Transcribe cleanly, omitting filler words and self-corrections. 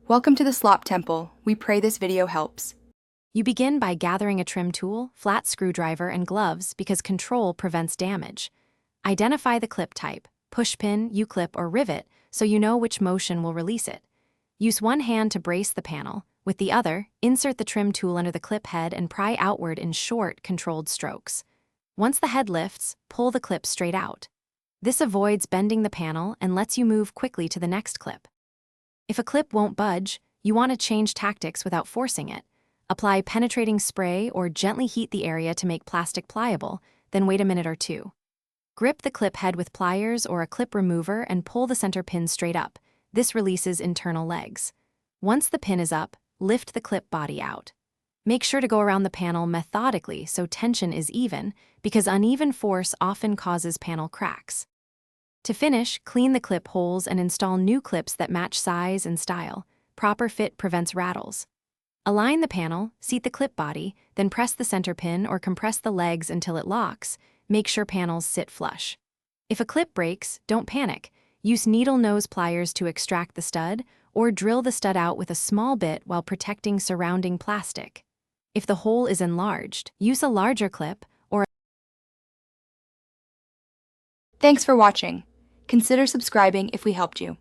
Welcome to the Slop Temple. We pray this video helps. You begin by gathering a trim tool, flat screwdriver, and gloves because control prevents damage. Identify the clip type, push pin, U-clip, or rivet so you know which motion will release it. Use one hand to brace the panel. With the other, insert the trim tool under the clip head and pry outward in short, controlled strokes. Once the head lifts, pull the clip straight out. This avoids bending the panel and lets you move quickly to the next clip. If a clip won't budge, you want to change tactics without forcing it. Apply penetrating spray or gently heat the area to make plastic pliable, then wait a minute or two. Grip the clip head with pliers or a clip remover and pull the center pin straight up. This releases internal legs. Once the pin is up, lift the clip body out. Make sure to go around the panel methodically so tension is even, because uneven force often causes panel cracks. To finish, clean the clip holes and install new clips that match size and style. Proper fit prevents rattles. Align the panel, seat the clip body, then press the center pin or compress the legs until it locks. Make sure panels sit flush. If a clip breaks, don't panic. Use needle nose pliers to extract the stud, or drill the stud out with a small bit while protecting surrounding plastic. If the hole is enlarged, use a larger clip or Thanks for watching. Consider subscribing if we helped you.